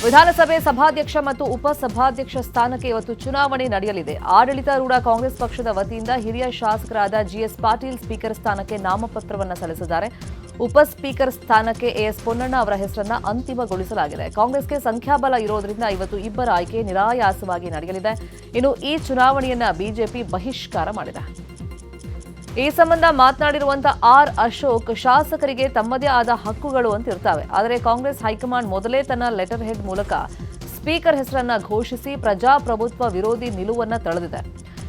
ವಿಧಾನಸಭೆ ಸಭಾಧ್ಯಕ್ಷ ಮತ್ತು ಉಪಸಭಾಧ್ಯಕ್ಷ ಸ್ಥಾನಕ್ಕೆ ಇವತ್ತು ಚುನಾವಣೆ ನಡೆಯಲಿದೆ. ಆಡಳಿತಾರೂಢ ಕಾಂಗ್ರೆಸ್ ಪಕ್ಷದ ವತಿಯಿಂದ ಹಿರಿಯ ಶಾಸಕರಾದ ಜಿಎಸ್ ಪಾಟೀಲ್ ಸ್ಪೀಕರ್ ಸ್ಥಾನಕ್ಕೆ ನಾಮಪತ್ರವನ್ನು ಸಲ್ಲಿಸಿದ್ದಾರೆ. ಉಪ ಸ್ಪೀಕರ್ ಸ್ಥಾನಕ್ಕೆ ಎಎಸ್ ಪೊನ್ನಣ್ಣ ಅವರ ಹೆಸರನ್ನ ಅಂತಿಮಗೊಳಿಸಲಾಗಿದೆ. ಕಾಂಗ್ರೆಸ್ಗೆ ಸಂಖ್ಯಾಬಲ ಇರೋದ್ರಿಂದ ಇವತ್ತು ಇಬ್ಬರ ಆಯ್ಕೆ ನಿರಾಯಾಸವಾಗಿ ನಡೆಯಲಿದೆ. ಇನ್ನು ಈ ಚುನಾವಣೆಯನ್ನ ಬಿಜೆಪಿ ಬಹಿಷ್ಕಾರ ಮಾಡಿದೆ. ಈ ಸಂಬಂಧ ಮಾತನಾಡಿರುವಂತಹ ಆರ್ ಅಶೋಕ್, ಶಾಸಕರಿಗೆ ತಮ್ಮದೇ ಆದ ಹಕ್ಕುಗಳು ಅಂತ ಇರ್ತವೆ. ಆದರೆ ಕಾಂಗ್ರೆಸ್ ಹೈಕಮಾಂಡ್ ಮೊದಲೇ ತನ್ನ ಲೆಟರ್ ಹೆಡ್ ಮೂಲಕ ಸ್ಪೀಕರ್ ಹೆಸರನ್ನ ಘೋಷಿಸಿ ಪ್ರಜಾಪ್ರಭುತ್ವ ವಿರೋಧಿ ನಿಲುವನ್ನ ತಳೆದಿದೆ.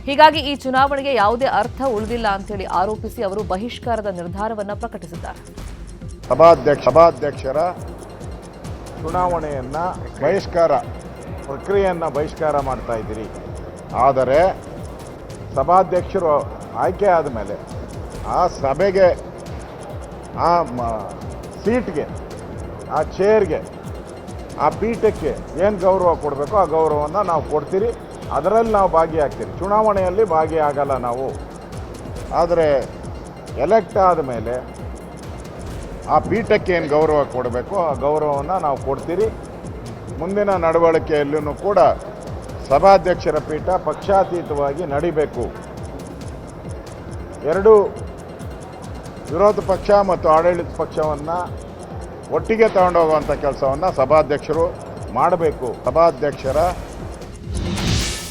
ಹೀಗಾಗಿ ಈ ಚುನಾವಣೆಗೆ ಯಾವುದೇ ಅರ್ಥ ಉಳಿದಿಲ್ಲ ಅಂತೇಳಿ ಆರೋಪಿಸಿ ಅವರು ಬಹಿಷ್ಕಾರದ ನಿರ್ಧಾರವನ್ನು ಪ್ರಕಟಿಸಿದ್ದಾರೆ. ಸಭಾಧ್ಯಕ್ಷರ ಚುನಾವಣೆಯನ್ನ ಪ್ರಕ್ರಿಯೆಯನ್ನು ಬಹಿಷ್ಕಾರ ಮಾಡ್ತಾ ಇದ್ದೀರಿ. ಆದರೆ ಸಭಾಧ್ಯಕ್ಷರು ಆಯ್ಕೆ ಆದ ಮೇಲೆ ಆ ಸಭೆಗೆ, ಆ ಸೀಟ್ಗೆ, ಆ ಚೇರ್ಗೆ, ಆ ಪೀಠಕ್ಕೆ ಏನು ಗೌರವ ಕೊಡಬೇಕೋ ಆ ಗೌರವವನ್ನು ನಾವು ಕೊಡ್ತೀರಿ. ಅದರಲ್ಲಿ ನಾವು ಭಾಗಿಯಾಗ್ತೀರಿ. ಚುನಾವಣೆಯಲ್ಲಿ ಭಾಗಿಯಾಗಲ್ಲ ನಾವು. ಆದರೆ ಎಲೆಕ್ಟ್ ಆದ ಮೇಲೆ ಆ ಪೀಠಕ್ಕೆ ಏನು ಗೌರವ ಕೊಡಬೇಕೋ ಆ ಗೌರವವನ್ನು ನಾವು ಕೊಡ್ತೀರಿ. ಮುಂದಿನ ನಡವಳಿಕೆಯಲ್ಲೂ ಕೂಡ ಸಭಾಧ್ಯಕ್ಷರ ಪೀಠ ಪಕ್ಷಾತೀತವಾಗಿ ನಡಿಬೇಕು. ಎರಡು ವಿರೋಧ ಪಕ್ಷ ಮತ್ತು ಆಡಳಿತ ಪಕ್ಷವನ್ನು ಒಟ್ಟಿಗೆ ತಗೊಂಡೋಗುವಂಥ ಕೆಲಸವನ್ನು ಸಭಾಧ್ಯಕ್ಷರು ಮಾಡಬೇಕು. ಸಭಾಧ್ಯಕ್ಷರ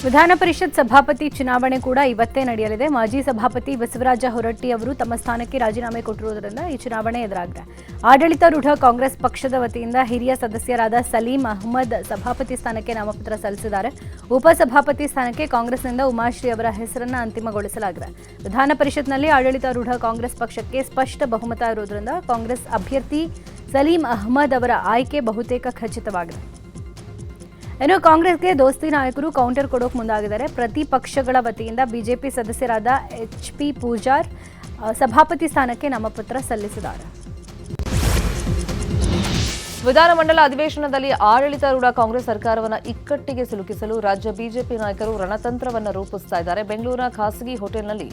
ವಿಧಾನ ಪರಿಷತ್ ಸಭಾಪತಿ ಚುನಾವಣೆ ಕೂಡ ಇವತ್ತೇ ನಡೆಯಲಿದೆ. ಮಾಜಿ ಸಭಾಪತಿ ಬಸವರಾಜ ಹೊರಟ್ಟಿ ಅವರು ತಮ್ಮ ಸ್ಥಾನಕ್ಕೆ ರಾಜೀನಾಮೆ ಕೊಟ್ಟಿರುವುದರಿಂದ ಈ ಚುನಾವಣೆ ಎದುರಾಗಿದೆ. ಆಡಳಿತಾರೂಢ ಕಾಂಗ್ರೆಸ್ ಪಕ್ಷದ ವತಿಯಿಂದ ಹಿರಿಯ ಸದಸ್ಯರಾದ ಸಲೀಂ ಅಹ್ಮದ್ ಸಭಾಪತಿ ಸ್ಥಾನಕ್ಕೆ ನಾಮಪತ್ರ ಸಲ್ಲಿಸಿದ್ದಾರೆ. ಉಪಸಭಾಪತಿ ಸ್ಥಾನಕ್ಕೆ ಕಾಂಗ್ರೆಸ್ನಿಂದ ಉಮಾಶ್ರೀ ಅವರ ಹೆಸರನ್ನು ಅಂತಿಮಗೊಳಿಸಲಾಗಿದೆ. ವಿಧಾನ ಪರಿಷತ್ನಲ್ಲಿ ಆಡಳಿತಾರೂಢ ಕಾಂಗ್ರೆಸ್ ಪಕ್ಷಕ್ಕೆ ಸ್ಪಷ್ಟ ಬಹುಮತ ಇರುವುದರಿಂದ ಕಾಂಗ್ರೆಸ್ ಅಭ್ಯರ್ಥಿ ಸಲೀಂ ಅಹ್ಮದ್ ಅವರ ಆಯ್ಕೆ ಬಹುತೇಕ ಖಚಿತವಾಗಿದೆ. ಇನ್ನು ಕಾಂಗ್ರೆಸ್ಗೆ ದೋಸ್ತಿ ನಾಯಕರು ಕೌಂಟರ್ ಕೊಡೋಕೆ ಮುಂದಾಗಿದ್ದಾರೆ. ಪ್ರತಿ ಪಕ್ಷಗಳ ವತಿಯಿಂದ ಬಿಜೆಪಿ ಸದಸ್ಯರಾದ ಎಚ್ಪಿ ಪೂಜಾರ್ ಸಭಾಪತಿ ಸ್ಥಾನಕ್ಕೆ ನಾಮಪತ್ರ ಸಲ್ಲಿಸಿದ್ದಾರೆ. ವಿಧಾನಮಂಡಲ ಅಧಿವೇಶನದಲ್ಲಿ ಆಡಳಿತಾರೂಢ ಕಾಂಗ್ರೆಸ್ ಸರ್ಕಾರವನ್ನು ಇಕ್ಕಟ್ಟಿಗೆ ಸಿಲುಕಿಸಲು ರಾಜ್ಯ ಬಿಜೆಪಿ ನಾಯಕರು ರಣತಂತ್ರವನ್ನು ರೂಪಿಸ್ತಾ ಇದ್ದಾರೆ. ಬೆಂಗಳೂರಿನ ಖಾಸಗಿ ಹೋಟೆಲ್ನಲ್ಲಿ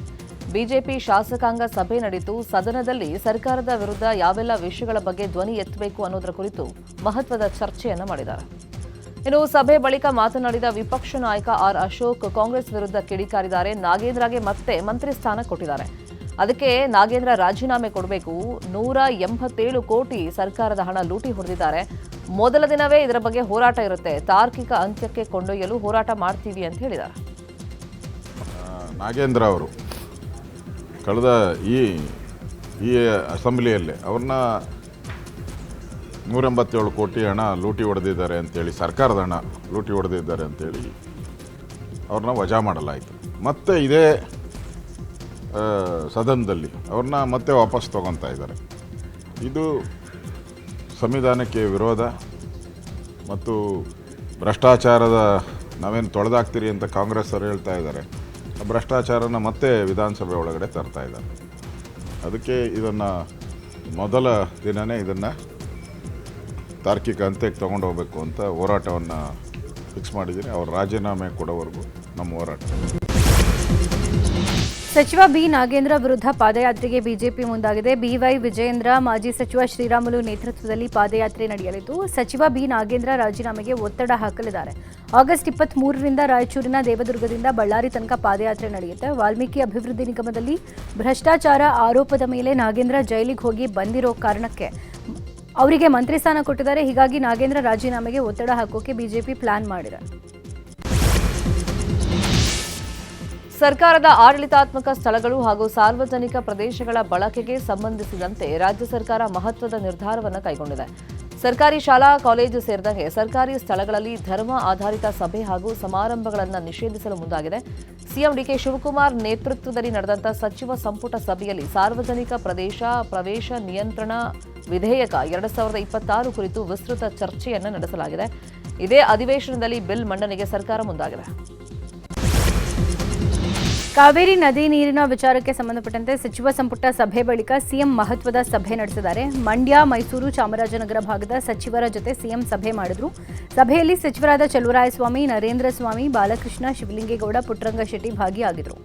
ಬಿಜೆಪಿ ಶಾಸಕಾಂಗ ಸಭೆ ನಡೆಯಿತು. ಸದನದಲ್ಲಿ ಸರ್ಕಾರದ ವಿರುದ್ಧ ಯಾವೆಲ್ಲ ವಿಷಯಗಳ ಬಗ್ಗೆ ಧ್ವನಿ ಎತ್ತಬೇಕು ಅನ್ನೋದರ ಕುರಿತು ಮಹತ್ವದ ಚರ್ಚೆಯನ್ನು ಮಾಡಿದ್ದಾರೆ. ಇನ್ನು ಸಭೆ ಬಳಿಕ ಮಾತನಾಡಿದ ವಿಪಕ್ಷ ನಾಯಕ ಆರ್ ಅಶೋಕ್ ಕಾಂಗ್ರೆಸ್ ವಿರುದ್ಧ ಕಿಡಿಕಾರಿದ್ದಾರೆ. ನಾಗೇಂದ್ರಗೆ ಮತ್ತೆ ಮಂತ್ರಿ ಸ್ಥಾನ ಕೊಟ್ಟಿದ್ದಾರೆ. ಅದಕ್ಕೆ ನಾಗೇಂದ್ರ ರಾಜೀನಾಮೆ ಕೊಡಬೇಕು. 187 ಕೋಟಿ ಸರ್ಕಾರದ ಹಣ ಲೂಟಿ ಹೊಡೆದಿದ್ದಾರೆ. ಮೊದಲ ದಿನವೇ ಇದರ ಬಗ್ಗೆ ಹೋರಾಟ ಇರುತ್ತೆ. ತಾರ್ಕಿಕ ಅಂತ್ಯಕ್ಕೆ ಕೊಂಡೊಯ್ಯಲು ಹೋರಾಟ ಮಾಡ್ತೀವಿ ಅಂತ ಹೇಳಿದ್ದಾರೆ. ನಾಗೇಂದ್ರ ಅವರು ಕಳೆದ ಈ ಅಸೆಂಬ್ಲಿಯಲ್ಲೇ ಅವ್ರನ್ನ 187 ಕೋಟಿ ಹಣ ಲೂಟಿ ಹೊಡೆದಿದ್ದಾರೆ ಅಂತೇಳಿ, ಸರ್ಕಾರದ ಹಣ ಲೂಟಿ ಹೊಡೆದಿದ್ದಾರೆ ಅಂತೇಳಿ ಅವ್ರನ್ನ ವಜಾ ಮಾಡಲಾಯಿತು. ಮತ್ತೆ ಇದೇ ಸದನದಲ್ಲಿ ಅವ್ರನ್ನ ಮತ್ತೆ ವಾಪಸ್ ತಗೊತಾ ಇದ್ದಾರೆ. ಇದು ಸಂವಿಧಾನಕ್ಕೆ ವಿರೋಧ ಮತ್ತು ಭ್ರಷ್ಟಾಚಾರದ ನಾವೇನು ತೊಳೆದಾಕ್ತೀರಿ ಅಂತ ಕಾಂಗ್ರೆಸ್ ಅವರು ಹೇಳ್ತಾ ಇದ್ದಾರೆ. ಆ ಭ್ರಷ್ಟಾಚಾರನ ಮತ್ತೆ ವಿಧಾನಸಭೆ ಒಳಗಡೆ ತರ್ತಾ ಇದ್ದಾರೆ. ಅದಕ್ಕೆ ಇದನ್ನು ಮೊದಲ ದಿನವೇ ಇದನ್ನು ತಾರ್ಕಿಕ ಅಂತ್ಯಕ್ಕೆ ತೊಗೊಂಡು ಹೋಗಬೇಕು ಅಂತ ಹೋರಾಟವನ್ನು ಫಿಕ್ಸ್ ಮಾಡಿದ್ದೀನಿ. ಅವರು ರಾಜೀನಾಮೆ ಕೊಡೋವರೆಗೂ ನಮ್ಮ ಹೋರಾಟ. ಸಚಿವ ಬಿ ನಾಗೇಂದ್ರ ವಿರುದ್ಧ ಪಾದಯಾತ್ರೆಗೆ ಬಿಜೆಪಿ ಮುಂದಾಗಿದೆ. ಬಿವೈ ವಿಜಯೇಂದ್ರ, ಮಾಜಿ ಸಚಿವ ಶ್ರೀರಾಮುಲು ನೇತೃತ್ವದಲ್ಲಿ ಪಾದಯಾತ್ರೆ ನಡೆಯಲಿದ್ದು ಸಚಿವ ಬಿ ನಾಗೇಂದ್ರ ರಾಜೀನಾಮೆಗೆ ಒತ್ತಡ ಹಾಕಲಿದ್ದಾರೆ. ಆಗಸ್ಟ್ 23ರಿಂದ ರಾಯಚೂರಿನ ದೇವದುರ್ಗದಿಂದ ಬಳ್ಳಾರಿ ತನಕ ಪಾದಯಾತ್ರೆ ನಡೆಯುತ್ತೆ. ವಾಲ್ಮೀಕಿ ಅಭಿವೃದ್ಧಿ ನಿಗಮದಲ್ಲಿ ಭ್ರಷ್ಟಾಚಾರ ಆರೋಪದ ಮೇಲೆ ನಾಗೇಂದ್ರ ಜೈಲಿಗೆ ಹೋಗಿ ಬಂದಿರೋ ಕಾರಣಕ್ಕೆ ಅವರಿಗೆ ಮಂತ್ರಿ ಸ್ಥಾನ ಕೊಟ್ಟಿದ್ದಾರೆ. ಹೀಗಾಗಿ ನಾಗೇಂದ್ರ ರಾಜೀನಾಮೆಗೆ ಒತ್ತಡ ಹಾಕೋಕೆ ಬಿಜೆಪಿ ಪ್ಲಾನ್ ಮಾಡಿದೆ. ಸರ್ಕಾರದ ಆಡಳಿತಾತ್ಮಕ ಸ್ಥಳಗಳು ಹಾಗೂ ಸಾರ್ವಜನಿಕ ಪ್ರದೇಶಗಳ ಬಳಕೆಗೆ ಸಂಬಂಧಿಸಿದಂತೆ ರಾಜ್ಯ ಸರ್ಕಾರ ಮಹತ್ವದ ನಿರ್ಧಾರವನ್ನು ಕೈಗೊಂಡಿದೆ. ಸರ್ಕಾರಿ ಶಾಲಾ ಕಾಲೇಜು ಸೇರಿದಂತೆ ಸರ್ಕಾರಿ ಸ್ಥಳಗಳಲ್ಲಿ ಧರ್ಮ ಆಧಾರಿತ ಸಭೆ ಹಾಗೂ ಸಮಾರಂಭಗಳನ್ನು ನಿಷೇಧಿಸಲು ಮುಂದಾಗಿದೆ. ಸಿಎಂ ಡಿಕೆ ಶಿವಕುಮಾರ್ ನೇತೃತ್ವದಲ್ಲಿ ನಡೆದಂಥ ಸಚಿವ ಸಂಪುಟ ಸಭೆಯಲ್ಲಿ ಸಾರ್ವಜನಿಕ ಪ್ರವೇಶ ನಿಯಂತ್ರಣ ವಿಧೇಯಕ 2026 ಕುರಿತು ವಿಸ್ತೃತ ಚರ್ಚೆಯನ್ನು ನಡೆಸಲಾಗಿದೆ. ಇದೇ ಅಧಿವೇಶನದಲ್ಲಿ ಬಿಲ್ ಮಂಡನೆಗೆ ಸರ್ಕಾರ ಮುಂದಾಗಿದೆ. ಕಾವೇರಿ ನದಿ ನೀರಿನ ವಿಚಾರಕ್ಕೆ ಸಂಬಂಧಪಟ್ಟಂತೆ ಸಚಿವ ಸಂಪುಟ ಸಭೆ ಬಳಿಕ ಸಿಎಂ ಮಹತ್ವದ ಸಭೆ ನಡೆಸಿದ್ದಾರೆ. ಮಂಡ್ಯ, ಮೈಸೂರು, ಚಾಮರಾಜನಗರ ಭಾಗದ ಸಚಿವರ ಜೊತೆ ಸಿಎಂ ಸಭೆ ಮಾಡಿದ್ರು. ಸಭೆಯಲ್ಲಿ ಸಚಿವರಾದ ಚಲುವರಾಯಸ್ವಾಮಿ, ನರೇಂದ್ರ ಸ್ವಾಮಿ, ಬಾಲಕೃಷ್ಣ, ಶಿವಲಿಂಗೇಗೌಡ, ಪುಟ್ಟರಂಗಶೆಟ್ಟಿ ಭಾಗಿಯಾಗಿದ್ದರು.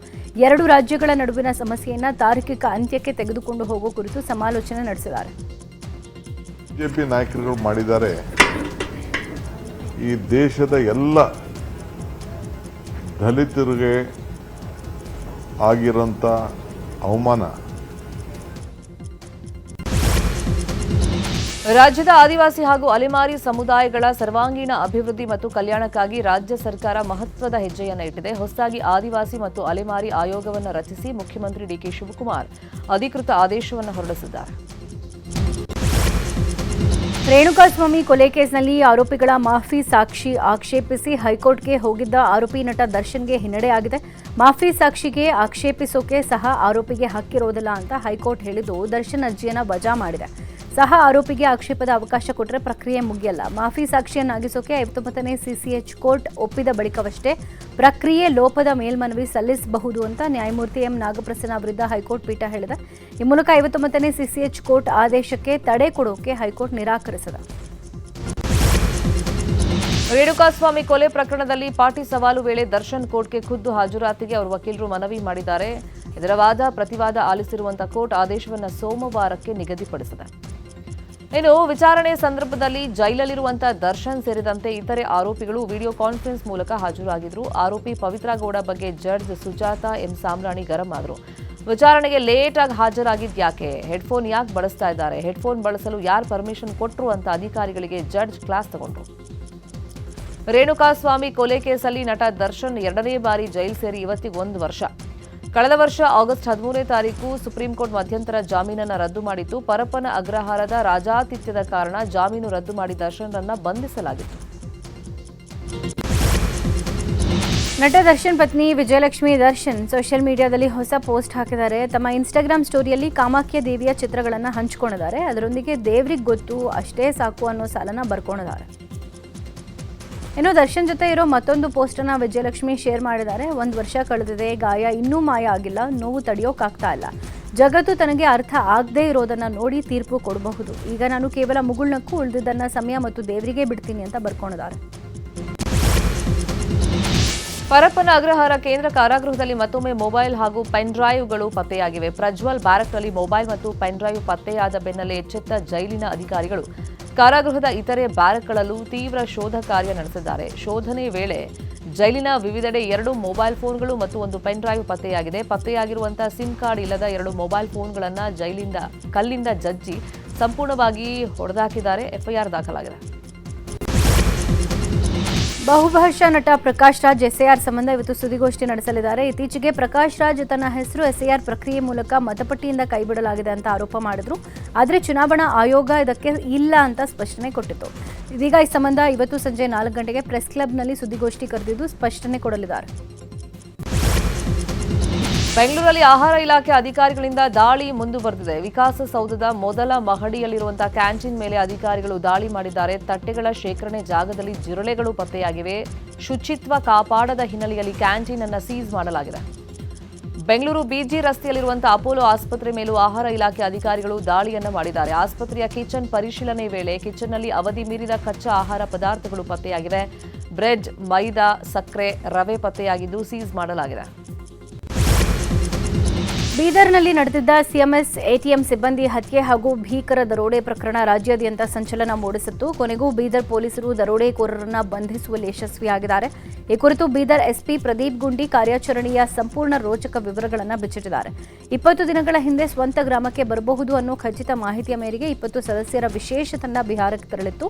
2 ರಾಜ್ಯಗಳ ನಡುವಿನ ಸಮಸ್ಯೆಯನ್ನು ತಾರ್ಕಿಕ ಅಂತ್ಯಕ್ಕೆ ತೆಗೆದುಕೊಂಡು ಹೋಗುವ ಕುರಿತು ಸಮಾಲೋಚನೆ ನಡೆಸಿದ್ದಾರೆ. ಬಿಜೆಪಿ ನಾಯಕರು ಮಾಡಿದ್ದಾರೆ ಈ ದೇಶದ ಎಲ್ಲ ದಲಿತರಿಗೆ ಆಗಿರೋಂಥ ಅವಮಾನ. ರಾಜ್ಯದ ಆದಿವಾಸಿ ಹಾಗೂ ಅಲೆಮಾರಿ ಸಮುದಾಯಗಳ ಸರ್ವಾಂಗೀಣ ಅಭಿವೃದ್ಧಿ ಮತ್ತು ಕಲ್ಯಾಣಕ್ಕಾಗಿ ರಾಜ್ಯ ಸರ್ಕಾರ ಮಹತ್ವದ ಹೆಜ್ಜೆಯನ್ನು ಇಟ್ಟಿದೆ. ಹೊಸದಾಗಿ ಆದಿವಾಸಿ ಮತ್ತು ಅಲೆಮಾರಿ ಆಯೋಗವನ್ನು ರಚಿಸಿ ಮುಖ್ಯಮಂತ್ರಿ ಡಿಕೆ ಶಿವಕುಮಾರ್ ಅಧಿಕೃತ ಆದೇಶವನ್ನು ಹೊರಡಿಸಿದ್ದಾರೆ. ರೇಣುಕಾಸ್ವಾಮಿ ಕೊಲೆ ಕೇಸ್ನಲ್ಲಿ ಆರೋಪಿಗಳ ಮಾಫಿ ಸಾಕ್ಷಿ ಆಕ್ಷೇಪಿಸಿ ಹೈಕೋರ್ಟ್ಗೆ ಹೋಗಿದ್ದ ಆರೋಪಿ ನಟ ದರ್ಶನ್ಗೆ ಹಿನ್ನಡೆಯಾಗಿದೆ. ಮಾಫಿ ಸಾಕ್ಷಿಗೆ ಆಕ್ಷೇಪಿಸೋಕೆ ಸಹ ಆರೋಪಿಗೆ ಹಕ್ಕಿರೋದಿಲ್ಲ ಅಂತ ಹೈಕೋರ್ಟ್ ಹೇಳಿದ್ದು ದರ್ಶನ್ ಅರ್ಜಿಯನ್ನು ವಜಾ ಮಾಡಿದೆ. ಸಹ ಆರೋಪಿಗೆ ಆಕ್ಷೇಪದ ಅವಕಾಶ ಕೊಟ್ಟರೆ ಪ್ರಕ್ರಿಯೆ ಮುಗಿಯಲ್ಲ. ಮಾಫಿ ಸಾಕ್ಷಿಯನ್ನಾಗಿಸೋಕೆ 59ನೇ ಸಿಸಿಎಚ್ ಕೋರ್ಟ್ ಒಪ್ಪಿದ ಬಳಿಕವಷ್ಟೇ ಪ್ರಕ್ರಿಯೆ ಲೋಪದ ಮೇಲ್ಮನವಿ ಸಲ್ಲಿಸಬಹುದು ಅಂತ ನ್ಯಾಯಮೂರ್ತಿ ಎಂ ನಾಗಪ್ರಸನ್ನ ಅವರಿದ್ದ ಹೈಕೋರ್ಟ್ ಪೀಠ ಹೇಳಿದೆ. ಈ ಮೂಲಕ 59ನೇ ಸಿಸಿಎಚ್ ಕೋರ್ಟ್ ಆದೇಶಕ್ಕೆ ತಡೆ ಕೊಡೋಕೆ ಹೈಕೋರ್ಟ್ ನಿರಾಕರಿಸಿದೆ. ರೇಣುಕಾಸ್ವಾಮಿ ಕೊಲೆ ಪ್ರಕರಣದಲ್ಲಿ ಪಾಟಿ ಸವಾಲು ವೇಳೆ ದರ್ಶನ್ ಕೋರ್ಟ್ಗೆ ಖುದ್ದು ಹಾಜರಾತಿಗೆ ಅವರ ವಕೀಲರು ಮನವಿ ಮಾಡಿದ್ದಾರೆ. ಇದರ ವಾದ ಪ್ರತಿವಾದ ಆಲಿಸಿರುವಂತಹ ಕೋರ್ಟ್ ಆದೇಶವನ್ನು ಸೋಮವಾರಕ್ಕೆ ನಿಗದಿಪಡಿಸಿದೆ. ಇನ್ನು ವಿಚಾರಣೆ ಸಂದರ್ಭದಲ್ಲಿ ಜೈಲಲ್ಲಿರುವಂತಹ ದರ್ಶನ್ ಸೇರಿದಂತೆ ಇತರೆ ಆರೋಪಿಗಳು ವಿಡಿಯೋ ಕಾನ್ಫರೆನ್ಸ್ ಮೂಲಕ ಹಾಜರಾಗಿದ್ರು. ಆರೋಪಿ ಪವಿತ್ರ ಗೌಡ ಬಗ್ಗೆ ಜಡ್ಜ್ ಸುಜಾತಾ ಎಂ ಸಾಮ್ರಾಣಿ ಗರಂ ಆದರು. ವಿಚಾರಣೆಗೆ ಲೇಟ್ ಆಗಿ ಹಾಜರಾಗಿದ್ಯಾಕೆ, ಹೆಡ್ಫೋನ್ ಯಾಕೆ ಬಳಸ್ತಾ ಇದ್ದಾರೆ, ಹೆಡ್ಫೋನ್ ಬಳಸಲು ಯಾರು ಪರ್ಮಿಷನ್ ಕೊಟ್ಟರು ಅಂತ ಅಧಿಕಾರಿಗಳಿಗೆ ಜಡ್ಜ್ ಕ್ಲಾಸ್ ತಗೊಂಡ್ರು. ರೇಣುಕಾಸ್ವಾಮಿ ಕೊಲೆ ಕೇಸಲ್ಲಿ ನಟ ದರ್ಶನ್ 2ನೇ ಬಾರಿ ಜೈಲು ಸೇರಿ ಇವತ್ತಿಗೆ 1 ವರ್ಷ. ಕಳೆದ ವರ್ಷ ಆಗಸ್ಟ್ 13ನೇ ತಾರೀಕು ಸುಪ್ರೀಂ ಕೋರ್ಟ್ ಮಧ್ಯಂತರ ಜಾಮೀನನ್ನು ರದ್ದು ಮಾಡಿತ್ತು. ಪರಪ್ಪನ ಅಗ್ರಹಾರದ ರಾಜಾತಿಥ್ಯದ ಕಾರಣ ಜಾಮೀನು ರದ್ದು ಮಾಡಿ ದರ್ಶನ್ರನ್ನ ಬಂಧಿಸಲಾಗಿತ್ತು. ನಟ ದರ್ಶನ್ ಪತ್ನಿ ವಿಜಯಲಕ್ಷ್ಮಿ ದರ್ಶನ್ ಸೋಷಿಯಲ್ ಮೀಡಿಯಾದಲ್ಲಿ ಹೊಸ ಪೋಸ್ಟ್ ಹಾಕಿದ್ದಾರೆ. ತಮ್ಮ ಇನ್ಸ್ಟಾಗ್ರಾಮ್ ಸ್ಟೋರಿಯಲ್ಲಿ ಕಾಮಾಖ್ಯ ದೇವಿಯ ಚಿತ್ರಗಳನ್ನು ಹಂಚಿಕೊಂಡಿದ್ದಾರೆ. ಅದರೊಂದಿಗೆ ದೇವ್ರಿಗೆ ಗೊತ್ತು ಅಷ್ಟೇ ಸಾಕು ಅನ್ನೋ ಸಾಲನ್ನ ಬರ್ಕೊಂಡಿದ್ದಾರೆ. ಇನ್ನು ದರ್ಶನ್ ಜೊತೆ ಇರೋ ಮತ್ತೊಂದು ಪೋಸ್ಟನ್ನು ವಿಜಯಲಕ್ಷ್ಮಿ ಶೇರ್ ಮಾಡಿದ್ದಾರೆ. 1 ವರ್ಷ ಕಳೆದಿದೆ, ಗಾಯ ಇನ್ನೂ ಮಾಯ ಆಗಿಲ್ಲ, ನೋವು ತಡೆಯೋಕ್ಕಾಗ್ತಾ ಇಲ್ಲ. ಜಗತ್ತು ತನಗೆ ಅರ್ಥ ಆಗದೇ ಇರೋದನ್ನ ನೋಡಿ ತೀರ್ಪು ಕೊಡಬಹುದು. ಈಗ ನಾನು ಕೇವಲ ಮುಗುಳ್ನಕ್ಕೂ ಉಳಿದಿದ್ದನ್ನ ಸಮಯ ಮತ್ತು ದೇವರಿಗೆ ಬಿಡ್ತೀನಿ ಅಂತ ಬರ್ಕೊಂಡಿದ್ದಾರೆ. ಪರಪ್ಪನ ಅಗ್ರಹಾರ ಕೇಂದ್ರ ಕಾರಾಗೃಹದಲ್ಲಿ ಮತ್ತೊಮ್ಮೆ ಮೊಬೈಲ್ ಹಾಗೂ ಪೆನ್ ಡ್ರೈವ್ಗಳು ಪತ್ತೆಯಾಗಿವೆ. ಪ್ರಜ್ವಲ್ ಬ್ಯಾರಕ್ನಲ್ಲಿ ಮೊಬೈಲ್ ಮತ್ತು ಪೆನ್ ಡ್ರೈವ್ ಪತ್ತೆಯಾದ ಬೆನ್ನಲ್ಲೇ ಎಚ್ಚೆತ್ತ ಜೈಲಿನ ಅಧಿಕಾರಿಗಳು ಕಾರಾಗೃಹದ ಇತರೆ ಬ್ಯಾರಕ್ಗಳಲ್ಲೂ ತೀವ್ರ ಶೋಧ ಕಾರ್ಯ ನಡೆಸಿದ್ದಾರೆ. ಶೋಧನೆ ವೇಳೆ ಜೈಲಿನ ವಿವಿಧೆಡೆ 2 ಮೊಬೈಲ್ ಫೋನ್ಗಳು ಮತ್ತು 1 ಪೆನ್ ಡ್ರೈವ್ ಪತ್ತೆಯಾಗಿದೆ. ಪತ್ತೆಯಾಗಿರುವಂತಹ ಸಿಮ್ ಕಾರ್ಡ್ ಇಲ್ಲದ 2 ಮೊಬೈಲ್ ಫೋನ್ಗಳನ್ನು ಕಲ್ಲಿಂದ ಜಜ್ಜಿ ಸಂಪೂರ್ಣವಾಗಿ ಹೊಡೆದಾಕಿದ್ದಾರೆ. ಎಫ್ಐಆರ್ ದಾಖಲಾಗಿದೆ. ಬಹುಭಾಷಾ ನಟ ಪ್ರಕಾಶ್ ರಾಜ್ ಎಸ್ಐಆರ್ ಸಂಬಂಧ ಇವತ್ತು ಸುದ್ದಿಗೋಷ್ಠಿ ನಡೆಸಲಿದ್ದಾರೆ. ಇತ್ತೀಚೆಗೆ ಪ್ರಕಾಶ್ ರಾಜ್ ತನ್ನ ಹೆಸರು ಎಸ್ಐಆರ್ ಪ್ರಕ್ರಿಯೆ ಮೂಲಕ ಮತಪಟ್ಟಿಯಿಂದ ಕೈಬಿಡಲಾಗಿದೆ ಅಂತ ಆರೋಪ ಮಾಡಿದ್ರು. ಆದರೆ ಚುನಾವಣಾ ಆಯೋಗ ಇದಕ್ಕೆ ಇಲ್ಲ ಅಂತ ಸ್ಪಷ್ಟನೆ ಕೊಟ್ಟಿತ್ತು. ಇದೀಗ ಈ ಸಂಬಂಧ ಇವತ್ತು ಸಂಜೆ 4 ಗಂಟೆಗೆ ಪ್ರೆಸ್ ಕ್ಲಬ್ನಲ್ಲಿ ಸುದ್ದಿಗೋಷ್ಠಿ ಕರೆದಿದ್ದು ಸ್ಪಷ್ಟನೆ ಕೊಡಲಿದ್ದಾರೆ. ಬೆಂಗಳೂರಲ್ಲಿ ಆಹಾರ ಇಲಾಖೆ ಅಧಿಕಾರಿಗಳಿಂದ ದಾಳಿ ಮುಂದುವರೆದಿದೆ. ವಿಕಾಸಸೌಧದ ಮೊದಲ ಮಹಡಿಯಲ್ಲಿರುವಂತಹ ಕ್ಯಾಂಟೀನ್ ಮೇಲೆ ಅಧಿಕಾರಿಗಳು ದಾಳಿ ಮಾಡಿದ್ದಾರೆ. ತಟ್ಟೆಗಳ ಶೇಖರಣೆ ಜಾಗದಲ್ಲಿ ಜಿರಳೆಗಳು ಪತ್ತೆಯಾಗಿವೆ. ಶುಚಿತ್ವ ಕಾಪಾಡದ ಹಿನ್ನೆಲೆಯಲ್ಲಿ ಕ್ಯಾಂಟೀನ್ ಅನ್ನು ಸೀಸ್ ಮಾಡಲಾಗಿದೆ. ಬೆಂಗಳೂರು ಬಿಜಿ ರಸ್ತೆಯಲ್ಲಿರುವಂತಹ ಅಪೋಲೋ ಆಸ್ಪತ್ರೆ ಮೇಲೂ ಆಹಾರ ಇಲಾಖೆ ಅಧಿಕಾರಿಗಳು ದಾಳಿಯನ್ನು ಮಾಡಿದ್ದಾರೆ. ಆಸ್ಪತ್ರೆಯ ಕಿಚನ್ ಪರಿಶೀಲನೆ ವೇಳೆ ಕಿಚನ್ನಲ್ಲಿ ಅವಧಿ ಮೀರಿದ ಕಚ್ಚಾ ಆಹಾರ ಪದಾರ್ಥಗಳು ಪತ್ತೆಯಾಗಿವೆ. ಬ್ರೆಡ್, ಮೈದಾ, ಸಕ್ಕರೆ, ರವೆ ಪತ್ತೆಯಾಗಿದ್ದು ಸೀಸ್ ಮಾಡಲಾಗಿದೆ. ಬೀದರ್ನಲ್ಲಿ ನಡೆದಿದ್ದ ಸಿಎಂಎಸ್ ಎಟಿಎಂ ಸಿಬ್ಬಂದಿ ಹತ್ಯೆ ಹಾಗೂ ಭೀಕರ ದರೋಡೆ ಪ್ರಕರಣ ರಾಜ್ಯಾದ್ಯಂತ ಸಂಚಲನ ಮೂಡಿಸಿತ್ತು. ಕೊನೆಗೂ ಬೀದರ್ ಪೊಲೀಸರು ದರೋಡೆಕೋರರನ್ನು ಬಂಧಿಸುವಲ್ಲಿ ಯಶಸ್ವಿಯಾಗಿದ್ದಾರೆ. ಈ ಕುರಿತು ಬೀದರ್ ಎಸ್ಪಿ ಪ್ರದೀಪ್ ಗುಂಡಿ ಕಾರ್ಯಾಚರಣೆಯ ಸಂಪೂರ್ಣ ರೋಚಕ ವಿವರಗಳನ್ನು ಬಿಚ್ಚಿಟ್ಟಿದ್ದಾರೆ. 20 ದಿನಗಳ ಹಿಂದೆ ಸ್ವಂತ ಗ್ರಾಮಕ್ಕೆ ಬರಬಹುದು ಅನ್ನೋ ಖಚಿತ ಮಾಹಿತಿಯ ಮೇರೆಗೆ 20 ಸದಸ್ಯರ ವಿಶೇಷ ತಂಡ ಬಿಹಾರಕ್ಕೆ ತೆರಳಿತ್ತು.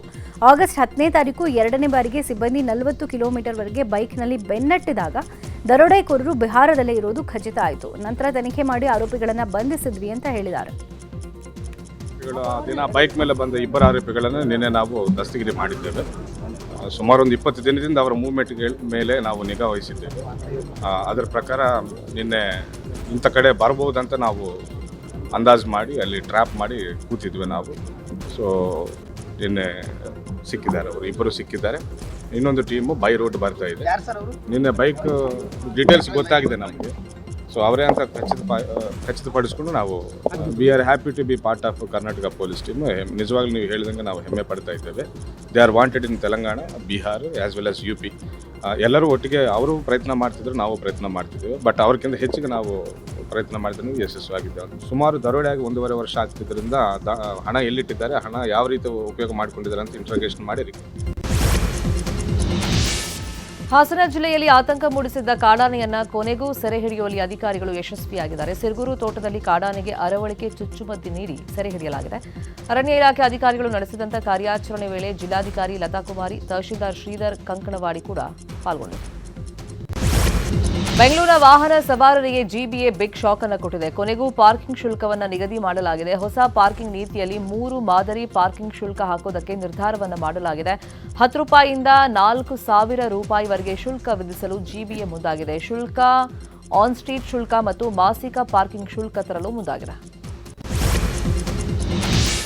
ಆಗಸ್ಟ್ 10ನೇ ತಾರೀಕು 2ನೇ ಬಾರಿಗೆ ಸಿಬ್ಬಂದಿ 40 ಕಿಲೋಮೀಟರ್ವರೆಗೆ ಬೈಕ್ನಲ್ಲಿ ಬೆನ್ನಟ್ಟಿದಾಗ ದರೋಡೆಕೋರರು ಬಿಹಾರದಲ್ಲೇ ಇರೋದು ಖಚಿತ ಆಯಿತು. ನಂತರ ತನಿಖೆ ಮಾಡಿ ಆರೋಪಿಗಳನ್ನು ಬಂಧಿಸಿದ್ವಿ ಅಂತ ಹೇಳಿದ್ದಾರೆ. ದಿನ ಬೈಕ್ ಮೇಲೆ ಬಂದ 2 ಆರೋಪಿಗಳನ್ನು ನಿನ್ನೆ ನಾವು ದಸ್ತಗಿರಿ ಮಾಡಿದ್ದೇವೆ. ಸುಮಾರು ಒಂದು 20 ದಿನದಿಂದ ಅವರ ಮೂವ್ಮೆಂಟ್ ಮೇಲೆ ನಾವು ನಿಗಾ ವಹಿಸಿದ್ದೇವೆ. ಅದರ ಪ್ರಕಾರ ನಿನ್ನೆ ಇಂಥ ಕಡೆ ಬರಬಹುದಂತ ನಾವು ಅಂದಾಜು ಮಾಡಿ ಅಲ್ಲಿ ಟ್ರ್ಯಾಪ್ ಮಾಡಿ ಕೂತಿದ್ವಿ ನಾವು. ಸೊ ನಿನ್ನೆ ಸಿಕ್ಕಿದ್ದಾರೆ, ಅವರು 2 ಸಿಕ್ಕಿದ್ದಾರೆ. ಇನ್ನೊಂದು ಟೀಮು ಬೈ ರೋಡ್ ಬರ್ತಾ ಇದೆ. ನಿನ್ನೆ ಬೈಕ್ ಡೀಟೇಲ್ಸ್ ಗೊತ್ತಾಗಿದೆ ನಮಗೆ. ಸೊ ಅವರೇ ಅಂತ ಖಚಿತಪಡಿಸ್ಕೊಂಡು ನಾವು we are happy to be part of Karnataka police team. ನಿಜವಾಗ್ಲೂ ನೀವು ಹೇಳಿದಂಗೆ ನಾವು ಹೆಮ್ಮೆ ಪಡ್ತಾ ಇದ್ದೇವೆ. They are wanted in Telangana, Bihar as well as UP. ಎಲ್ಲರೂ ಒಟ್ಟಿಗೆ ಅವರು ಪ್ರಯತ್ನ ಮಾಡ್ತಿದ್ರು, ನಾವು ಪ್ರಯತ್ನ ಮಾಡ್ತಿದ್ದೇವೆ. ಬಟ್ ಅವ್ರಿಗಿಂತ ಹೆಚ್ಚಿಗೆ ನಾವು ಪ್ರಯತ್ನ ಮಾಡಿದ್ರೆ ಯಶಸ್ವಿಯಾಗಿದ್ದೇವೆ. ಸುಮಾರು ದರೋಡೆಯಾಗಿ 1.5 ವರ್ಷ ಆಗ್ತಿದ್ದರಿಂದ ಹಣ ಎಲ್ಲಿಟ್ಟಿದ್ದಾರೆ, ಹಣ ಯಾವ ರೀತಿ ಉಪಯೋಗ ಮಾಡ್ಕೊಂಡಿದ್ದಾರೆ ಅಂತ ಇಂಟ್ರೋಗೇಷನ್ ಮಾಡಿ ಹಾಸನ ಜಿಲ್ಲೆಯಲ್ಲಿ ಆತಂಕ ಮೂಡಿಸಿದ್ದ ಕಾಡಾನೆಯನ್ನ ಕೊನೆಗೂ ಸೆರೆ ಹಿಡಿಯುವಲ್ಲಿ ಅಧಿಕಾರಿಗಳು ಯಶಸ್ವಿಯಾಗಿದ್ದಾರೆ. ಸಿರ್ಗೂರು ತೋಟದಲ್ಲಿ ಕಾಡಾನೆಗೆ ಅರವಳಿಕೆ ಚುಚ್ಚುಮದ್ದು ನೀಡಿ ಸೆರೆ ಹಿಡಿಯಲಾಗಿದೆ. ಅರಣ್ಯ ಇಲಾಖೆ ಅಧಿಕಾರಿಗಳು ನಡೆಸಿದಂತ ಕಾರ್ಯಾಚರಣೆ ವೇಳೆ ಜಿಲ್ಲಾಧಿಕಾರಿ ಲತಾ ಕುಮಾರಿ, ತಹಶೀಲ್ದಾರ್ ಶ್ರೀಧರ್ ಕಂಕಣವಾಡಿ ಕೂಡ ಪಾಲ್ಗೊಂಡಿದ್ದರು. ಬೆಂಗಳೂರಿನ ವಾಹನ ಸವಾರರಿಗೆ ಜಿಬಿಎ ಬಿಗ್ ಶಾಕ್ ಅನ್ನು ಕೊಟ್ಟಿದೆ. ಕೊನೆಗೂ ಪಾರ್ಕಿಂಗ್ ಶುಲ್ಕವನ್ನು ನಿಗದಿ ಮಾಡಲಾಗಿದೆ. ಹೊಸ ಪಾರ್ಕಿಂಗ್ ನೀತಿಯಲ್ಲಿ 3 ಮಾದರಿ ಪಾರ್ಕಿಂಗ್ ಶುಲ್ಕ ಹಾಕೋದಕ್ಕೆ ನಿರ್ಧಾರವನ್ನು ಮಾಡಲಾಗಿದೆ. 10 ರೂಪಾಯಿಯಿಂದ 4,000 ರೂಪಾಯಿವರೆಗೆ ಶುಲ್ಕ ವಿಧಿಸಲು ಜಿಬಿಎ ಮುಂದಾಗಿದೆ. ಶುಲ್ಕ ಆನ್ ಸ್ಟ್ರೀಟ್ ಶುಲ್ಕ ಮತ್ತು ಮಾಸಿಕ ಪಾರ್ಕಿಂಗ್ ಶುಲ್ಕ ತರಲು ಮುಂದಾಗಿದೆ.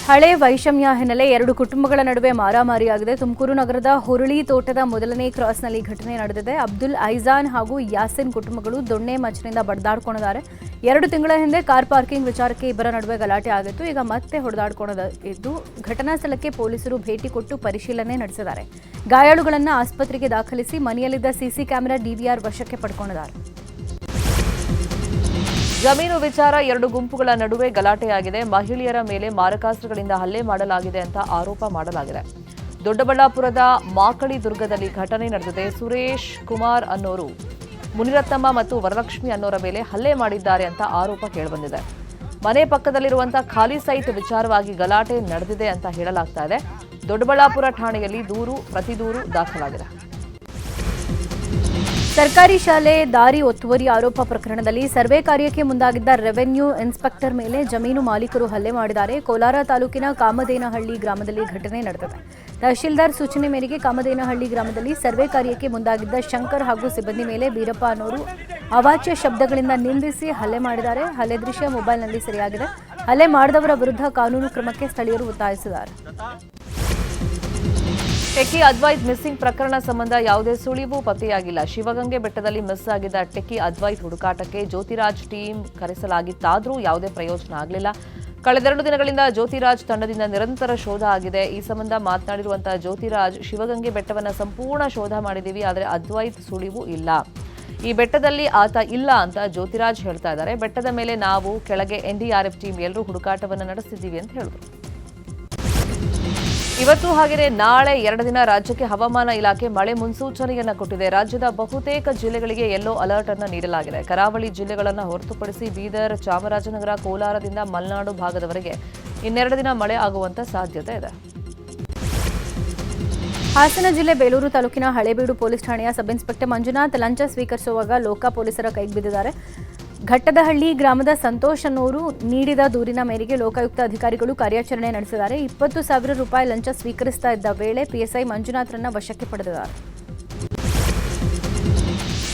ಹಳೆ ವೈಷಮ್ಯ ಹಿನ್ನೆಲೆ 2 ಕುಟುಂಬಗಳ ನಡುವೆ ಮಾರಾಮಾರಿಯಾಗಿದೆ. ತುಮಕೂರು ನಗರದ ಹುರುಳಿ ತೋಟದ ಮೊದಲನೇ ಕ್ರಾಸ್ನಲ್ಲಿ ಘಟನೆ ನಡೆದಿದೆ. ಅಬ್ದುಲ್ ಐಜಾನ್ ಹಾಗೂ ಯಾಸಿನ್ ಕುಟುಂಬಗಳು ದೊಣ್ಣೆ ಮಚ್ಚಿನಿಂದ ಬಡಿದಾಡ್ಕೊಂಡಿದ್ದಾರೆ. 2 ತಿಂಗಳ ಹಿಂದೆ ಕಾರ್ ಪಾರ್ಕಿಂಗ್ ವಿಚಾರಕ್ಕೆ ಇಬ್ಬರ ನಡುವೆ ಗಲಾಟೆ ಆಗಿತ್ತು. ಈಗ ಮತ್ತೆ ಹೊಡೆದಾಡ್ಕೊಂಡಿದ್ದು ಘಟನಾ ಸ್ಥಳಕ್ಕೆ ಪೊಲೀಸರು ಭೇಟಿ ಕೊಟ್ಟು ಪರಿಶೀಲನೆ ನಡೆಸಿದ್ದಾರೆ. ಗಾಯಾಳುಗಳನ್ನು ಆಸ್ಪತ್ರೆಗೆ ದಾಖಲಿಸಿ ಮನೆಯಲ್ಲಿದ್ದ ಸಿಸಿ ಕ್ಯಾಮೆರಾ ಡಿವಿಆರ್ ವಶಕ್ಕೆ ಪಡ್ಕೊಂಡಿದ್ದಾರೆ. ಜಮೀನು ವಿಚಾರ 2 ಗುಂಪುಗಳ ನಡುವೆ ಗಲಾಟೆಯಾಗಿದೆ. ಮಹಿಳೆಯರ ಮೇಲೆ ಮಾರಕಾಸ್ತ್ರಗಳಿಂದ ಹಲ್ಲೆ ಮಾಡಲಾಗಿದೆ ಅಂತ ಆರೋಪ ಮಾಡಲಾಗಿದೆ. ದೊಡ್ಡಬಳ್ಳಾಪುರದ ಮಾಕಳಿ ದುರ್ಗದಲ್ಲಿ ಘಟನೆ ನಡೆದಿದೆ. ಸುರೇಶ್ ಕುಮಾರ್ ಅನ್ನೋರು ಮುನಿರತ್ನಮ್ಮ ಮತ್ತು ವರಲಕ್ಷ್ಮಿ ಅನ್ನೋರ ಮೇಲೆ ಹಲ್ಲೆ ಮಾಡಿದ್ದಾರೆ ಅಂತ ಆರೋಪ ಕೇಳಿಬಂದಿದೆ. ಮನೆ ಪಕ್ಕದಲ್ಲಿರುವಂತಹ ಖಾಲಿ ಸೈಟ್ ವಿಚಾರವಾಗಿ ಗಲಾಟೆ ನಡೆದಿದೆ ಅಂತ ಹೇಳಲಾಗ್ತಾ ಇದೆ. ದೊಡ್ಡಬಳ್ಳಾಪುರ ಠಾಣೆಯಲ್ಲಿ ಪ್ರತಿ ದೂರು ದಾಖಲಾಗಿದೆ. ಸರ್ಕಾರಿ ಶಾಲೆ ದಾರಿ ಒತ್ತುವರಿ ಆರೋಪ ಪ್ರಕರಣದಲ್ಲಿ ಸರ್ವೆ ಕಾರ್ಯಕ್ಕೆ ಮುಂದಾಗಿದ್ದ ರೆವೆನ್ಯೂ ಇನ್ಸ್ಪೆಕ್ಟರ್ ಮೇಲೆ ಜಮೀನು ಮಾಲೀಕರು ಹಲ್ಲೆ ಮಾಡಿದ್ದಾರೆ. ಕೋಲಾರ ತಾಲೂಕಿನ ಕಾಮದೇನಹಳ್ಳಿ ಗ್ರಾಮದಲ್ಲಿ ಘಟನೆ ನಡೆದಿದೆ. ತಹಶೀಲ್ದಾರ್ ಸೂಚನೆ ಮೇರೆಗೆ ಕಾಮದೇನಹಳ್ಳಿ ಗ್ರಾಮದಲ್ಲಿ ಸರ್ವೆ ಕಾರ್ಯಕ್ಕೆ ಮುಂದಾಗಿದ್ದ ಶಂಕರ್ ಹಾಗೂ ಸಿಬ್ಬಂದಿ ಮೇಲೆ ಬೀರಪ್ಪ ಅನ್ನೋರು ಅವಾಚ್ಯ ಶಬ್ದಗಳಿಂದ ನಿಂದಿಸಿ ಹಲ್ಲೆ ಮಾಡಿದ್ದಾರೆ. ಹಲ್ಲೆ ದೃಶ್ಯ ಮೊಬೈಲ್ನಲ್ಲಿ ಸೆರೆಯಾಗಿದೆ. ಹಲ್ಲೆ ಮಾಡಿದವರ ವಿರುದ್ಧ ಕಾನೂನು ಕ್ರಮಕ್ಕೆ ಸ್ಥಳೀಯರು ಒತ್ತಾಯಿಸಿದ್ದಾರೆ. ಟೆಕ್ಕಿ ಅದ್ವೈತ್ ಮಿಸ್ಸಿಂಗ್ ಪ್ರಕರಣ ಸಂಬಂಧ ಯಾವುದೇ ಸುಳಿವು ಪತ್ತೆಯಾಗಿಲ್ಲ. ಶಿವಗಂಗೆ ಬೆಟ್ಟದಲ್ಲಿ ಮಿಸ್ ಆಗಿದ್ದ ಟೆಕ್ಕಿ ಅದ್ವೈತ್ ಹುಡುಕಾಟಕ್ಕೆ ಜ್ಯೋತಿರಾಜ್ ಟೀಮ್ ಕರೆಸಲಾಗಿತ್ತಾದರೂ ಯಾವುದೇ ಪ್ರಯೋಜನ ಆಗಲಿಲ್ಲ. ಕಳೆದ 2 ದಿನಗಳಿಂದ ಜ್ಯೋತಿರಾಜ್ ತಂಡದಿಂದ ನಿರಂತರ ಶೋಧ ಆಗಿದೆ. ಈ ಸಂಬಂಧ ಮಾತನಾಡಿರುವಂತಹ ಜ್ಯೋತಿರಾಜ್, ಶಿವಗಂಗೆ ಬೆಟ್ಟವನ್ನು ಸಂಪೂರ್ಣ ಶೋಧ ಮಾಡಿದ್ದೀವಿ, ಆದರೆ ಅದ್ವೈತ್ ಸುಳಿವು ಇಲ್ಲ. ಈ ಬೆಟ್ಟದಲ್ಲಿ ಆತ ಇಲ್ಲ ಅಂತ ಜ್ಯೋತಿರಾಜ್ ಹೇಳ್ತಾ ಇದ್ದಾರೆ. ಬೆಟ್ಟದ ಮೇಲೆ ನಾವು ಕೆಳಗೆ NDRF ಟೀಮ್ ಎಲ್ಲರೂ ಹುಡುಕಾಟವನ್ನು ನಡೆಸಿದ್ದೀವಿ ಅಂತ ಹೇಳಿದ್ರು. ಇವತ್ತು ಹಾಗೆಯೇ ನಾಳೆ 2 ದಿನ ರಾಜ್ಯಕ್ಕೆ ಹವಾಮಾನ ಇಲಾಖೆ ಮಳೆ ಮುನ್ಸೂಚನೆಯನ್ನು ಕೊಟ್ಟಿದೆ. ರಾಜ್ಯದ ಬಹುತೇಕ ಜಿಲ್ಲೆಗಳಿಗೆ ಯೆಲ್ಲೋ ಅಲರ್ಟ್ ಅನ್ನು ನೀಡಲಾಗಿದೆ. ಕರಾವಳಿ ಜಿಲ್ಲೆಗಳನ್ನು ಹೊರತುಪಡಿಸಿ ಬೀದರ್, ಚಾಮರಾಜನಗರ, ಕೋಲಾರದಿಂದ ಮಲೆನಾಡು ಭಾಗದವರೆಗೆ 2 ದಿನ ಮಳೆ ಆಗುವಂತ ಸಾಧ್ಯತೆ ಇದೆ. ಹಾಸನ ಜಿಲ್ಲೆ ಬೇಲೂರು ತಾಲೂಕಿನ ಹಳೇಬೀಡು ಪೊಲೀಸ್ ಠಾಣೆಯ ಸಬ್ ಇನ್ಸ್ಪೆಕ್ಟರ್ ಮಂಜುನಾಥ್ ಲಂಚ ಸ್ವೀಕರಿಸುವಾಗ ಲೋಕ ಪೊಲೀಸರ ಕೈಗೆ ಬಿದ್ದಿದ್ದಾರೆ. ಘಟ್ಟದಹಳ್ಳಿ ಗ್ರಾಮದ ಸಂತೋಷ್ ಅನ್ನೋರು ನೀಡಿದ ದೂರಿನ ಮೇರೆಗೆ ಲೋಕಾಯುಕ್ತ ಅಧಿಕಾರಿಗಳು ಕಾರ್ಯಾಚರಣೆ ನಡೆಸಿದ್ದಾರೆ. 20,000 ರೂಪಾಯಿ ಲಂಚ ಸ್ವೀಕರಿಸ್ತಾ ಇದ್ದ ವೇಳೆ PSI ಮಂಜುನಾಥ್ರನ್ನ ವಶಕ್ಕೆ ಪಡೆದಿದ್ದಾರೆ.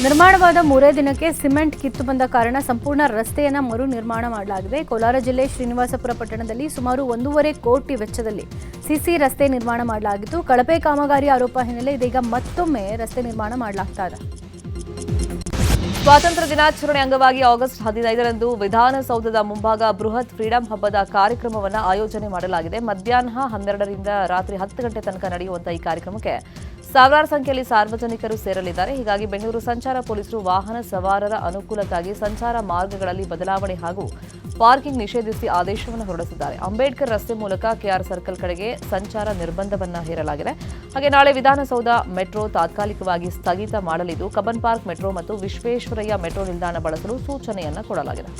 ನಿರ್ಮಾಣವಾದ 3 ದಿನಕ್ಕೆ ಸಿಮೆಂಟ್ ಕಿತ್ತು ಬಂದ ಕಾರಣ ಸಂಪೂರ್ಣ ರಸ್ತೆಯನ್ನು ಮರು ನಿರ್ಮಾಣ ಮಾಡಲಾಗಿದೆ. ಕೋಲಾರ ಜಿಲ್ಲೆ ಶ್ರೀನಿವಾಸಪುರ ಪಟ್ಟಣದಲ್ಲಿ ಸುಮಾರು 1.5 ಕೋಟಿ ವೆಚ್ಚದಲ್ಲಿ ಸಿಸಿ ರಸ್ತೆ ನಿರ್ಮಾಣ ಮಾಡಲಾಗಿತ್ತು. ಕಳಪೆ ಕಾಮಗಾರಿ ಆರೋಪ ಹಿನ್ನೆಲೆ ಇದೀಗ ಮತ್ತೊಮ್ಮೆ ರಸ್ತೆ ನಿರ್ಮಾಣ ಮಾಡಲಾಗ್ತಾ ಇದೆ. ಸ್ವಾತಂತ್ರ್ಯ ದಿನಾಚರಣೆ ಅಂಗವಾಗಿ ಆಗಸ್ಟ್ 15ರಂದು ವಿಧಾನಸೌಧದ ಮುಂಭಾಗ ಬೃಹತ್ ಫ್ರೀಡಂ ಹಬ್ಬದ ಕಾರ್ಯಕ್ರಮವನ್ನು ಆಯೋಜನೆ ಮಾಡಲಾಗಿದೆ. ಮಧ್ಯಾಹ್ನ 12ರಿಂದ ರಾತ್ರಿ 10 ಗಂಟೆ ತನಕ ನಡೆಯುವಂತಹ ಈ ಕಾರ್ಯಕ್ರಮಕ್ಕೆ ಸಾವಿರಾರು ಸಂಖ್ಯೆಯಲ್ಲಿ ಸಾರ್ವಜನಿಕರು ಸೇರಲಿದ್ದಾರೆ. ಹೀಗಾಗಿ ಬೆಂಗಳೂರು ಸಂಚಾರ ಪೊಲೀಸರು ವಾಹನ ಸವಾರರ ಅನುಕೂಲಕ್ಕಾಗಿ ಸಂಚಾರ ಮಾರ್ಗಗಳಲ್ಲಿ ಬದಲಾವಣೆ ಹಾಗೂ ಪಾರ್ಕಿಂಗ್ ನಿಷೇಧಿಸಿ ಆದೇಶವನ್ನು ಹೊರಡಿಸಿದ್ದಾರೆ. ಅಂಬೇಡ್ಕರ್ ರಸ್ತೆ ಮೂಲಕ KR ಸರ್ಕಲ್ ಕಡೆಗೆ ಸಂಚಾರ ನಿರ್ಬಂಧವನ್ನು ಹೇರಲಾಗಿದೆ. ಹಾಗೆ ನಾಳೆ ವಿಧಾನಸೌಧ ಮೆಟ್ರೋ ತಾತ್ಕಾಲಿಕವಾಗಿ ಸ್ಥಗಿತ ಮಾಡಲಿದ್ದು, ಕಬ್ಬನ್ ಪಾರ್ಕ್ ಮೆಟ್ರೋ ಮತ್ತು ವಿಶ್ವೇಶ್ವರಯ್ಯ ಮೆಟ್ರೋ ನಿಲ್ದಾಣ ಬಳಸಲು ಸೂಚನೆಯನ್ನು ಕೊಡಲಾಗಿದೆ.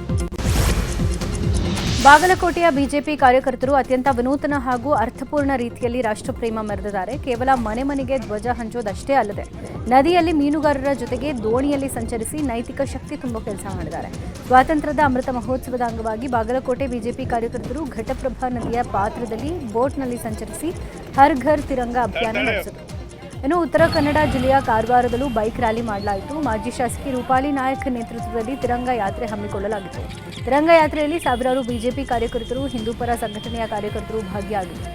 ಬಾಗಲಕೋಟೆಯ ಬಿಜೆಪಿ ಕಾರ್ಯಕರ್ತರು ಅತ್ಯಂತ ವಿನೂತನ ಹಾಗೂ ಅರ್ಥಪೂರ್ಣ ರೀತಿಯಲ್ಲಿ ರಾಷ್ಟ್ರಪ್ರೇಮ ಮೆರೆದಿದ್ದಾರೆ. ಕೇವಲ ಮನೆ ಮನೆಗೆ ಧ್ವಜ ಹಂಚೋದಷ್ಟೇ ಅಲ್ಲದೆ ನದಿಯಲ್ಲಿ ಮೀನುಗಾರರ ಜೊತೆಗೆ ದೋಣಿಯಲ್ಲಿ ಸಂಚರಿಸಿ ನೈತಿಕ ಶಕ್ತಿ ತುಂಬೋ ಕೆಲಸ ಮಾಡಿದ್ದಾರೆ. ಸ್ವಾತಂತ್ರ್ಯದ ಅಮೃತ ಮಹೋತ್ಸವದ ಅಂಗವಾಗಿ ಬಾಗಲಕೋಟೆ ಬಿಜೆಪಿ ಕಾರ್ಯಕರ್ತರು ಘಟಪ್ರಭಾ ನದಿಯ ಪಾತ್ರದಲ್ಲಿ ಬೋಟ್ನಲ್ಲಿ ಸಂಚರಿಸಿ ಹರ್ ಘರ್ ತಿರಂಗ ಅಭಿಯಾನ ನಡೆಸಿದರು. ಇನ್ನು ಉತ್ತರ ಕನ್ನಡ ಜಿಲ್ಲೆಯ ಕಾರವಾರದಲ್ಲೂ ಬೈಕ್ ರ್ಯಾಲಿ ಮಾಡಲಾಯಿತು. ಮಾಜಿ ಶಾಸಕಿ ರೂಪಾಲಿ ನಾಯಕ್ ನೇತೃತ್ವದಲ್ಲಿ ತಿರಂಗ ಯಾತ್ರೆ ಹಮ್ಮಿಕೊಳ್ಳಲಾಗಿತ್ತು. ತಿರಂಗ ಯಾತ್ರೆಯಲ್ಲಿ ಸಾವಿರಾರು ಬಿಜೆಪಿ ಕಾರ್ಯಕರ್ತರು, ಹಿಂದೂಪರ ಸಂಘಟನೆಯ ಕಾರ್ಯಕರ್ತರು ಭಾಗಿಯಾಗಿದ್ದರು.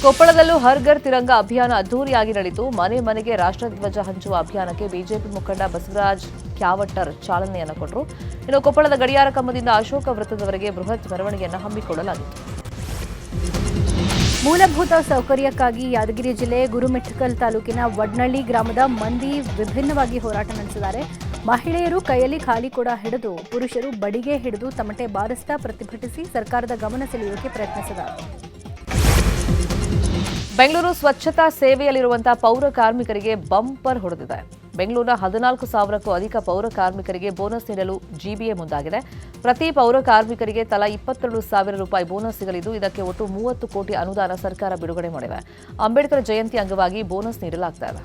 ಕೊಪ್ಪಳದಲ್ಲೂ ಹರ್ ಘರ್ ತಿರಂಗ ಅಭಿಯಾನ ಅದ್ದೂರಿಯಾಗಿ ನಡೆಯಿತು. ಮನೆ ಮನೆಗೆ ರಾಷ್ಟ್ರಧ್ವಜ ಹಂಚುವ ಅಭಿಯಾನಕ್ಕೆ ಬಿಜೆಪಿ ಮುಖಂಡ ಬಸವರಾಜ್ ಕ್ಯಾವಟ್ಟರ್ ಚಾಲನೆಯನ್ನು ಕೊಟ್ಟರು. ಇನ್ನು ಕೊಪ್ಪಳದ ಗಡಿಯಾರ ಕಂಬದಿಂದ ಅಶೋಕ ವೃತ್ತದವರೆಗೆ ಬೃಹತ್ ಮೆರವಣಿಗೆಯನ್ನು ಹಮ್ಮಿಕೊಳ್ಳಲಾಗಿತ್ತು. ಮೂಲಭೂತ ಸೌಕರ್ಯಕ್ಕಾಗಿ ಯಾದಗಿರಿ ಜಿಲ್ಲೆ ಗುರುಮಿಠಕಲ್ ತಾಲೂಕಿನ ವಡ್ನಳ್ಳಿ ಗ್ರಾಮದ ಮಂದಿ ವಿಭಿನ್ನವಾಗಿ ಹೋರಾಟ ನಡೆಸಿದ್ದಾರೆ. ಮಹಿಳೆಯರು ಕೈಯಲ್ಲಿ ಖಾಲಿ ಕೊಡ ಹಿಡಿದು, ಪುರುಷರು ಬಡಿಗೆ ಹಿಡಿದು ತಮಟೆ ಬಾರಿಸ್ತಾ ಪ್ರತಿಭಟಿಸಿ ಸರ್ಕಾರದ ಗಮನ ಸೆಳೆಯೋಕೆ ಪ್ರಯತ್ನಿಸಿದ್ದಾರೆ. ಬೆಂಗಳೂರು ಸ್ವಚ್ಛತಾ ಸೇವೆಯಲ್ಲಿರುವಂತಹ ಪೌರ ಕಾರ್ಮಿಕರಿಗೆ ಬಂಪರ್ ಹೊಡೆದಿದೆ. ಬೆಂಗಳೂರಿನ 14,000ಕ್ಕೂ ಅಧಿಕ ಪೌರ ಕಾರ್ಮಿಕರಿಗೆ ಬೋನಸ್ ನೀಡಲು ಜಿಬಿಎ ಮುಂದಾಗಿದೆ. ಪ್ರತಿ ಪೌರ ಕಾರ್ಮಿಕರಿಗೆ ತಲಾ 22,000 ರೂಪಾಯಿ ಬೋನಸ್ ಸಿಗಲಿದ್ದು, ಇದಕ್ಕೆ ಒಟ್ಟು 30 ಕೋಟಿ ಅನುದಾನ ಸರ್ಕಾರ ಬಿಡುಗಡೆ ಮಾಡಿದೆ. ಅಂಬೇಡ್ಕರ್ ಜಯಂತಿ ಅಂಗವಾಗಿ ಬೋನಸ್ ನೀಡಲಾಗ್ತಾ ಇದೆ.